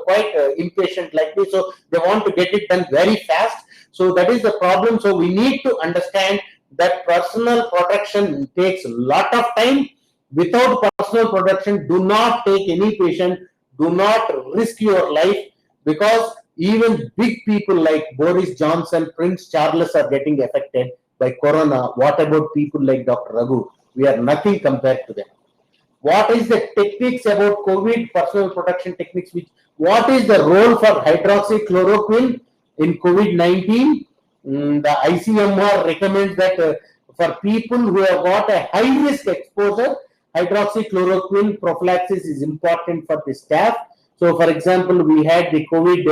quite impatient like me, so they want to get it done very fast. So that is the problem. So we need to understand that personal protection takes a lot of time. Without personal protection, do not take any patient, do not risk your life, because even big people like Boris Johnson, Prince Charles are getting affected by corona. What about people like Dr. Raghu? We are nothing compared to them. What is the techniques about COVID, personal protection techniques? What is the role for hydroxychloroquine in COVID-19? The ICMR recommends that for people who have got a high risk exposure, hydroxychloroquine prophylaxis is important for the staff. So, for example, we had the COVID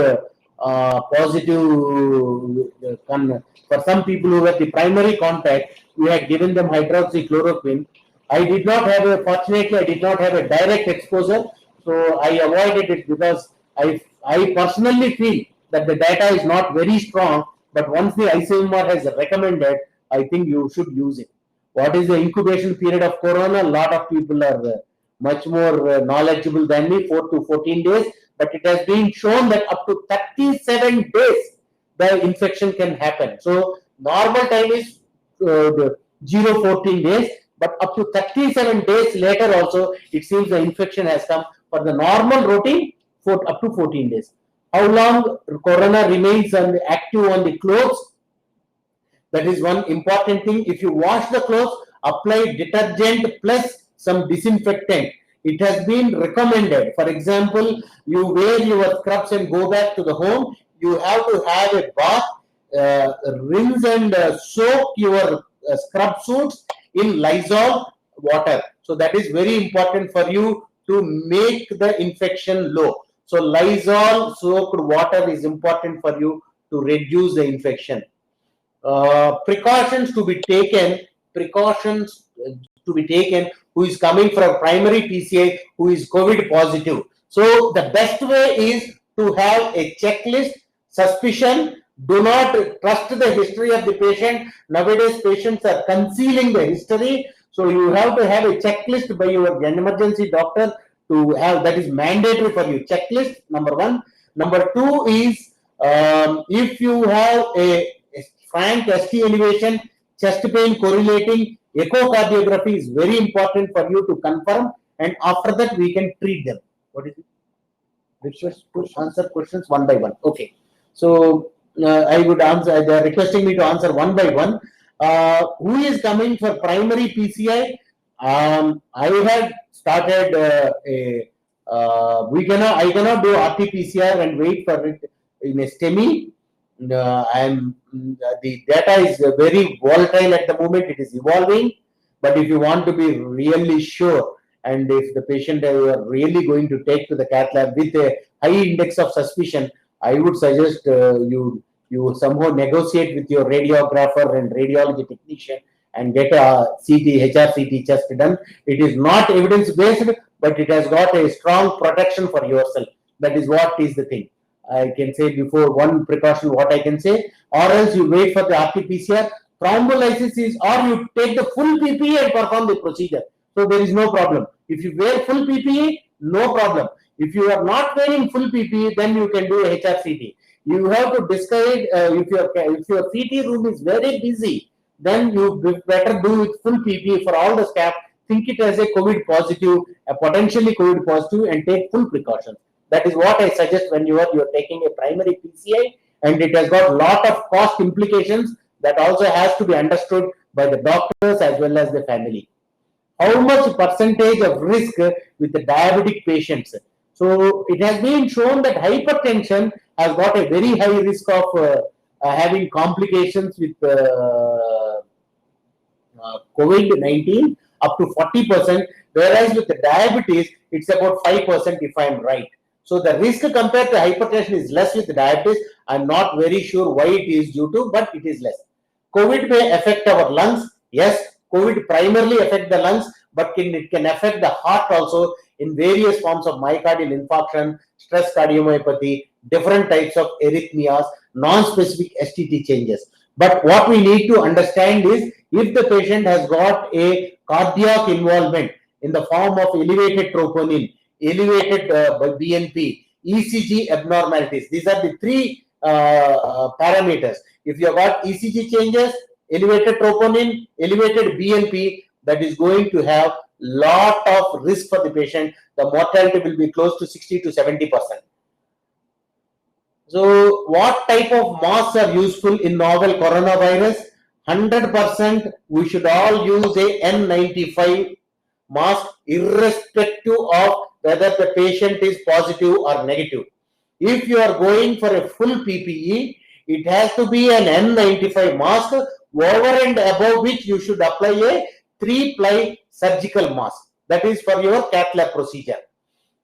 positive, for some people who were the primary contact, we had given them hydroxychloroquine. Fortunately, I did not have a direct exposure, so I avoided it because I personally feel that the data is not very strong, but once the ICMR has recommended, I think you should use it. What is the incubation period of corona? A lot of people are much more knowledgeable than me, 4 to 14 days, but it has been shown that up to 37 days the infection can happen. So normal time is 0-14 days, but up to 37 days later also, it seems the infection has come. For the normal routine, up to 14 days. How long corona remains active on the clothes? That is one important thing. If you wash the clothes, apply detergent plus some disinfectant. It has been recommended. For example, you wear your scrubs and go back to the home. You have to have a bath, rinse and soak your scrub suits in Lysol water. So that is very important for you to make the infection low. So Lysol soaked water is important for you to reduce the infection. Precautions to be taken. Who is coming from primary PCI, who is COVID positive. So the best way is to have a checklist. Suspicion. Do not trust the history of the patient. Nowadays, patients are concealing the history. So you have to have a checklist by your emergency doctor to have. That is mandatory for you. Checklist, number one. Number two is if you have a frank ST elevation, chest pain correlating, echocardiography is very important for you to confirm, and after that we can treat them. What is it? Request to answer questions one by one. Okay. So I would answer. They are requesting me to answer one by one. Who is coming for primary PCI? I had started I cannot do RT-PCR and wait for it in a STEMI. The data is very volatile at the moment. It is evolving, but if you want to be really sure, and if the patient are really going to take to the cath lab with a high index of suspicion, I would suggest you somehow negotiate with your radiographer and radiology technician and get a HRCT chest done. It is not evidence based, but it has got a strong protection for yourself. That is what is the thing. I can say before one precaution what I can say, or else you wait for the RT-PCR. Thrombolysis is, or you take the full PPE and perform the procedure. So there is no problem. If you wear full PPE, no problem. If you are not wearing full PPE, then you can do HRCT. You have to decide if your CT room is very busy, then you better do it full PPE for all the staff. Think it as a COVID positive, a potentially COVID positive, and take full precautions. That is what I suggest when you are taking a primary PCI, and it has got a lot of cost implications that also has to be understood by the doctors as well as the family. How much percentage of risk with the diabetic patients? So it has been shown that hypertension has got a very high risk of having complications with COVID-19 up to 40%, whereas with the diabetes, it's about 5% if I'm right. So the risk compared to hypertension is less with diabetes. I'm not very sure why it is due to, but it is less. COVID may affect our lungs. Yes, COVID primarily affect the lungs, but it can affect the heart also in various forms of myocardial infarction, stress cardiomyopathy, different types of arrhythmias, non-specific STT changes. But what we need to understand is, if the patient has got a cardiac involvement in the form of elevated troponin, elevated BNP, ECG abnormalities, these are the three parameters. If you have got ECG changes, elevated troponin, elevated BNP, that is going to have lot of risk for the patient. The mortality will be close to 60 to 70%. So what type of masks are useful in novel coronavirus? 100% we should all use a N95 mask, irrespective of whether the patient is positive or negative. If you are going for a full PPE, it has to be an N95 mask, over and above which you should apply a 3-ply surgical mask. That is for your cath lab procedure.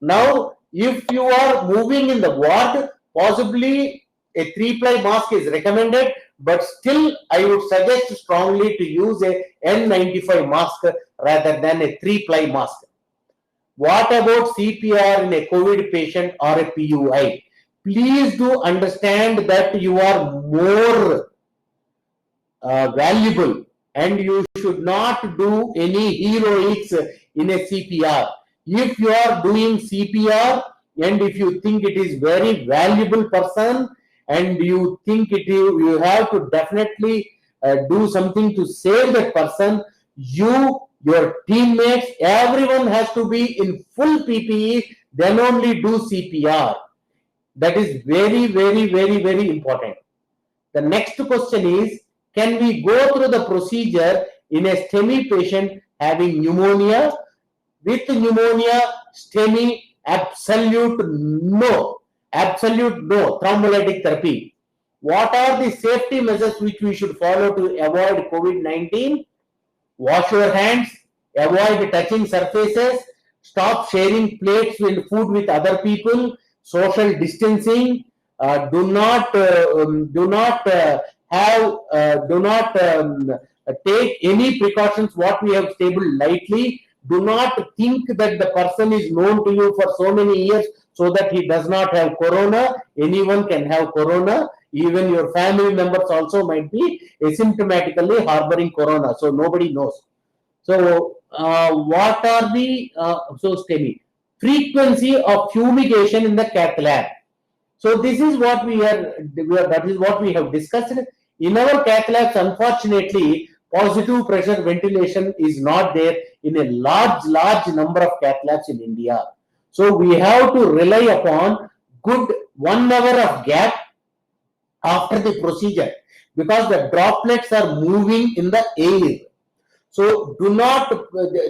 Now, if you are moving in the ward, possibly a 3-ply mask is recommended, but still I would suggest strongly to use a N95 mask rather than a 3-ply mask. What about CPR in a COVID patient or a PUI? Please do understand that you are more valuable, and you should not do any heroics in a CPR. If you are doing CPR and if you think it is very valuable person and you think you have to definitely do something to save that person, your teammates, everyone has to be in full PPE, then only do CPR. That is very, very, very, very important. The next question is, can we go through the procedure in a STEMI patient having pneumonia? With pneumonia, STEMI, absolute no. Absolute no. Thrombolytic therapy. What are the safety measures which we should follow to avoid COVID-19? Wash your hands, avoid touching surfaces, stop sharing plates and food with other people, social distancing, do not take any precautions what we have tabled lightly. Do not think that the person is known to you for so many years so that he does not have corona. Anyone can have corona. Even your family members also might be asymptomatically harboring corona. So nobody knows. So what are the STEMI? Frequency of fumigation in the cath lab. So this is what that is what we have discussed. In our cath labs, unfortunately, positive pressure ventilation is not there in a large number of cath labs in India. So we have to rely upon good 1 hour of gap after the procedure, because the droplets are moving in the air. So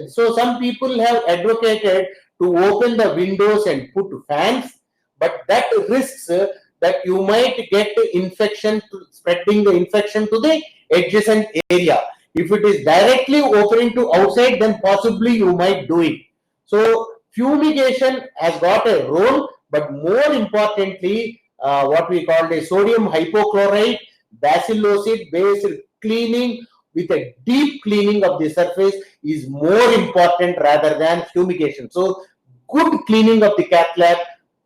so some people have advocated to open the windows and put fans, but that risks that you might get infection, spreading the infection to the adjacent area. If it is directly opening to outside, then possibly you might do it. So fumigation has got a role, but more importantly, what we call a sodium hypochlorite, bacillocid based cleaning with a deep cleaning of the surface is more important rather than fumigation. So good cleaning of the cath lab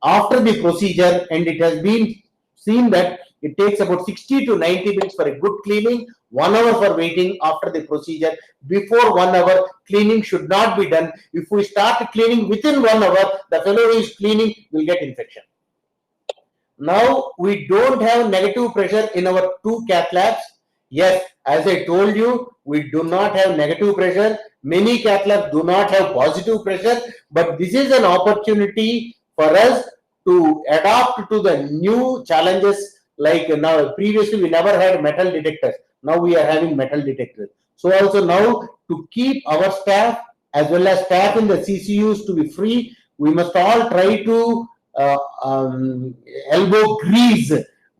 after the procedure, and it has been seen that it takes about 60 to 90 minutes for a good cleaning, 1 hour for waiting after the procedure. Before 1 hour, cleaning should not be done. If we start cleaning within 1 hour, the fellow who is cleaning will get infection. Now, we don't have negative pressure in our 2 cath labs. Yes, as I told you, we do not have negative pressure. Many cath labs do not have positive pressure, but this is an opportunity for us to adapt to the new challenges. Like now, previously we never had metal detectors. Now we are having metal detectors. So also now, to keep our staff as well as staff in the CCUs to be free, we must all try to elbow grease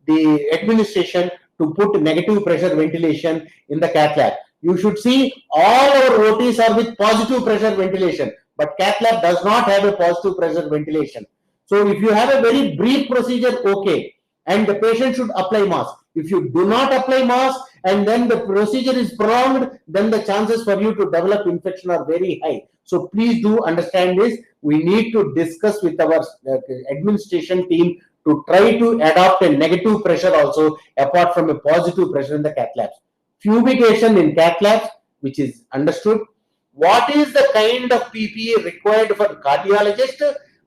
the administration to put negative pressure ventilation in the cath lab. You should see all our OTs are with positive pressure ventilation, but cath lab does not have a positive pressure ventilation. So if you have a very brief procedure, okay. and the patient should apply mask. If you do not apply mask and then the procedure is prolonged, then the chances for you to develop infection are very high. So please do understand this. We need to discuss with our administration team to try to adopt a negative pressure also apart from a positive pressure in the cath labs. Fumigation in cath labs, which is understood. What is the kind of PPE required for cardiologist,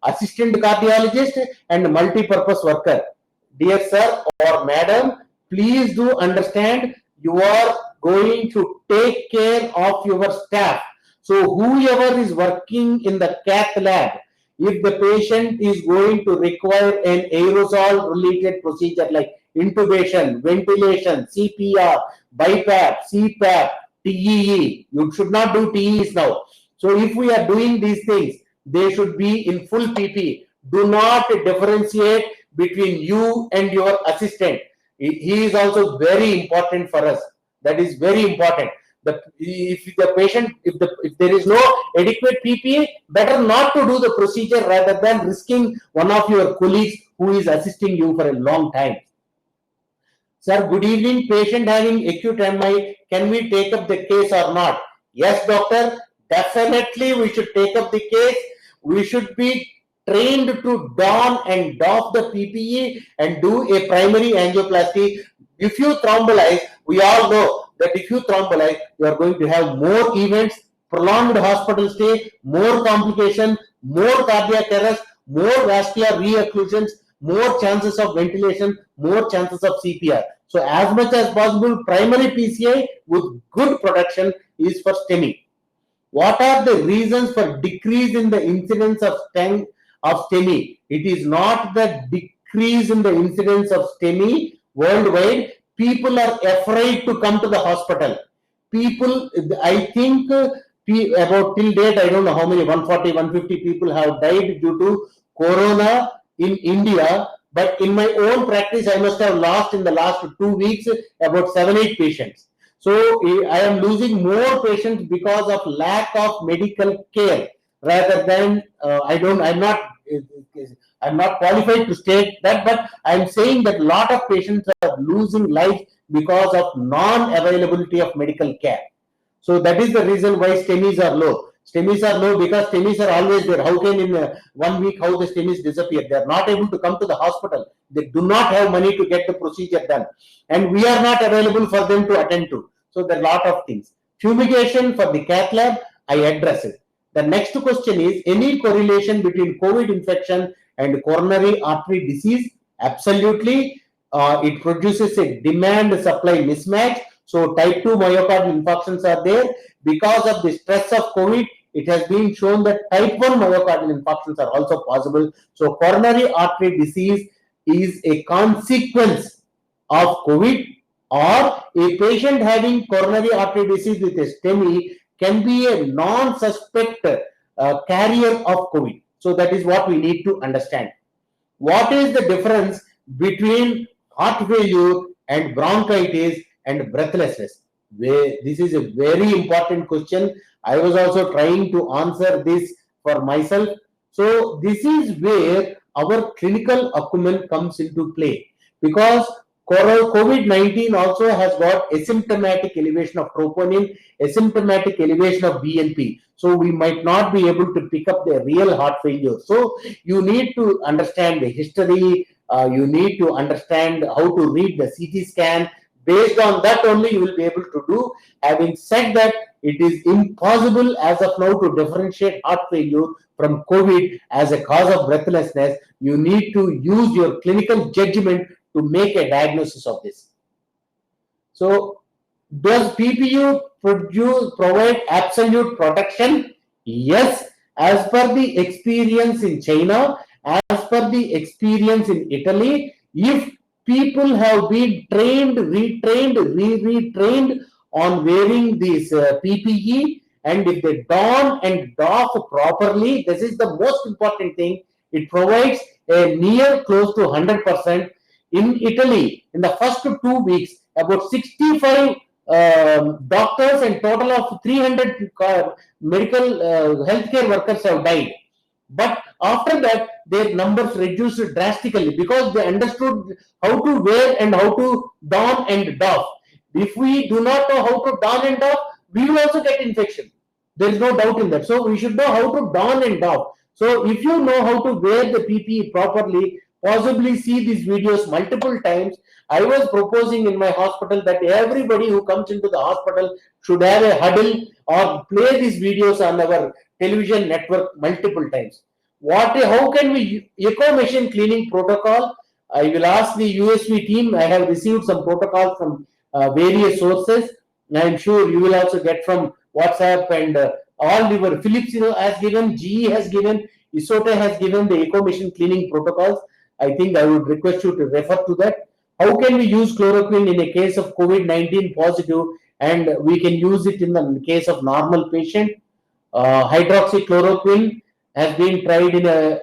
assistant cardiologist, and multi-purpose worker? Dear sir or madam, please do understand you are going to take care of your staff. So whoever is working in the cath lab, if the patient is going to require an aerosol related procedure like intubation, ventilation, CPR, BiPAP, CPAP, TEE, you should not do TEs now. So if we are doing these things, they should be in full PP. Do not differentiate between you and your assistant. He is also very important for us. That is very important. If the patient, if there is no adequate PPE, better not to do the procedure rather than risking one of your colleagues who is assisting you for a long time. Sir, good evening. Patient having acute MI, can we take up the case or not? Yes, doctor. Definitely, we should take up the case. We should be trained to don and doff the PPE and do a primary angioplasty. If you thrombolize, we all know that if you thrombolize, you are going to have more events, prolonged hospital stay, more complication, more cardiac arrest, more vascular reocclusions, more chances of ventilation, more chances of CPR. So as much as possible, primary PCI with good protection is for STEMI. What are the reasons for decrease in the incidence of STEMI? It is not the decrease in the incidence of STEMI worldwide. People are afraid to come to the hospital. People, I think about till date, I don't know how many, 140, 150 people have died due to corona in India. But in my own practice, I must have lost in the last 2 weeks about 7-8 patients. So I am losing more patients because of lack of medical care rather than I'm not qualified to state that, but I'm saying that a lot of patients are losing life because of non-availability of medical care. So that is the reason why STEMIs are low. STEMIs are low because STEMIs are always there. How can in 1 week, how the STEMIs disappear? They are not able to come to the hospital. They do not have money to get the procedure done. And we are not available for them to attend to. So there are a lot of things. Fumigation for the cath lab, I address it. The next question is, any correlation between COVID infection and coronary artery disease? Absolutely. It produces a demand-supply mismatch. So type 2 myocardial infarctions are there. Because of the stress of COVID, it has been shown that type 1 myocardial infarctions are also possible. So coronary artery disease is a consequence of COVID, or a patient having coronary artery disease with a STEMI can be a non-suspect carrier of COVID. So that is what we need to understand. What is the difference between heart failure and bronchitis and breathlessness? This is a very important question. I was also trying to answer this for myself. So this is where our clinical acumen comes into play, because COVID-19 also has got asymptomatic elevation of troponin, asymptomatic elevation of BNP. So we might not be able to pick up the real heart failure. So you need to understand the history. You need to understand how to read the CT scan. Based on that only you will be able to do. Having said that, it is impossible as of now to differentiate heart failure from COVID as a cause of breathlessness. You need to use your clinical judgment to make a diagnosis of this. So, does PPU provide absolute protection? Yes, as per the experience in China, as per the experience in Italy, if people have been trained, retrained on wearing this PPE, and if they don and doff properly, this is the most important thing. It provides a near close to 100%. In Italy, in the first 2 weeks, about 65 doctors and total of 300 medical healthcare workers have died. But After that, their numbers reduced drastically because they understood how to wear and how to don and doff. If we do not know how to don and doff, we will also get infection. There is no doubt in that. So we should know how to don and doff. So if you know how to wear the PPE properly, possibly see these videos multiple times. I was proposing in my hospital that everybody who comes into the hospital should have a huddle or play these videos on our television network multiple times. How can we echo machine cleaning protocol? I will ask the USV team. I have received some protocols from various sources. I am sure you will also get from WhatsApp and all your Philips has given, GE has given, Isote has given the echo machine cleaning protocols. I think I would request you to refer to that. How can we use chloroquine in a case of COVID-19 positive, and we can use it in the case of normal patient? Hydroxychloroquine has been tried in a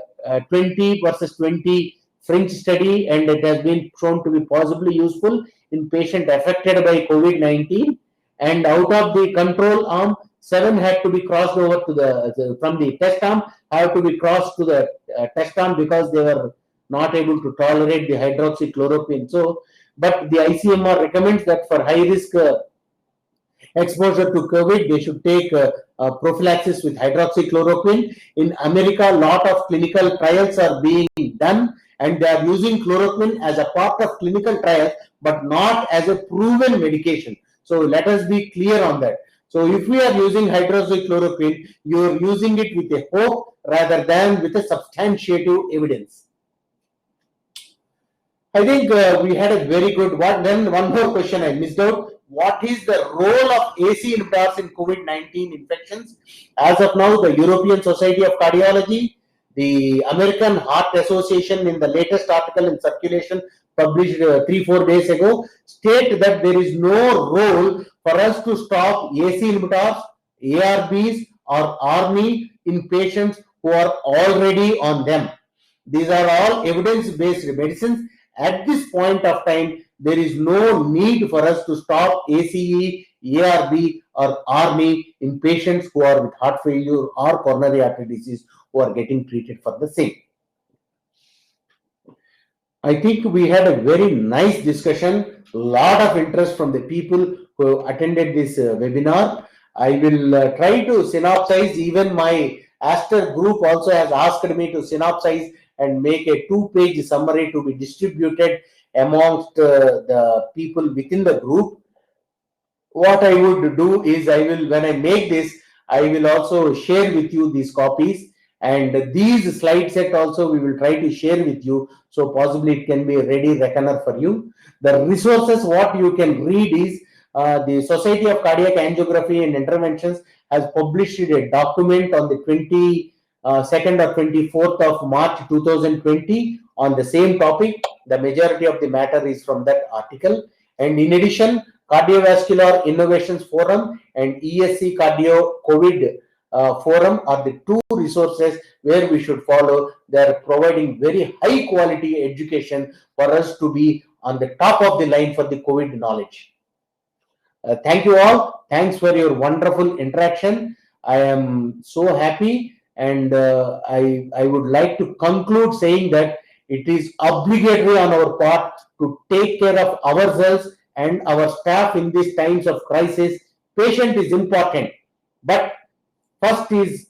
20 versus 20 French study, and it has been shown to be possibly useful in patient affected by COVID-19. And out of the control arm, 7 had to be crossed over to from the test arm, have to be crossed to the test arm because they were not able to tolerate the hydroxychloroquine. So, but the ICMR recommends that for high risk exposure to COVID, they should take prophylaxis with hydroxychloroquine. In America, a lot of clinical trials are being done, and they are using chloroquine as a part of clinical trials, but not as a proven medication. So let us be clear on that. So if we are using hydroxychloroquine, you are using it with a hope rather than with a substantiative evidence. I think we had a very good one. Then one more question I missed out. What is the role of AC inhibitors in COVID-19 infections? As of now, the European Society of Cardiology, the American Heart Association, in the latest article in circulation published 3-4 days ago, state that there is no role for us to stop AC inhibitors, ARBs, or ARNI in patients who are already on them. These are all evidence-based medicines. At this point of time, there is no need for us to stop ACE, ARB, or ARNI in patients who are with heart failure or coronary artery disease who are getting treated for the same. I think we had a very nice discussion, a lot of interest from the people who attended this webinar. I will try to synopsize. Even my Aster group also has asked me to synopsize and make a 2-page summary to be distributed amongst the people within the group. What I would do is, when I make this, I will also share with you these copies, and these slide set also we will try to share with you, so possibly it can be a ready reckoner for you. The resources what you can read is the Society of Cardiac Angiography and Interventions has published a document on the 22nd or 24th of March 2020 on the same topic. The majority of the matter is from that article. And in addition, Cardiovascular Innovations Forum and ESC Cardio COVID Forum are the 2 resources where we should follow. They are providing very high quality education for us to be on the top of the line for the COVID knowledge. Thank you all. Thanks for your wonderful interaction. I am so happy, and I would like to conclude saying that it is obligatory on our part to take care of ourselves and our staff in these times of crisis. Patient is important, but first is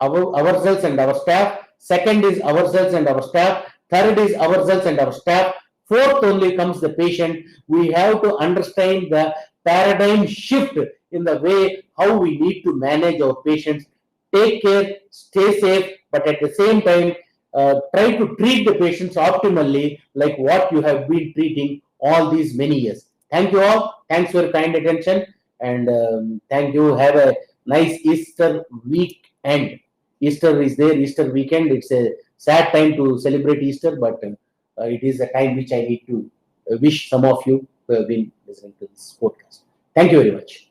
ourselves and our staff. Second is ourselves and our staff. Third is ourselves and our staff. Fourth only comes the patient. We have to understand the paradigm shift in the way how we need to manage our patients. Take care, stay safe, but at the same time, try to treat the patients optimally, like what you have been treating all these many years. Thank you all. Thanks for your kind attention, and thank you. Have a nice Easter weekend. Easter is there, Easter weekend. It's a sad time to celebrate Easter, but it is a time which I need to wish some of you who have been listening to this podcast. Thank you very much.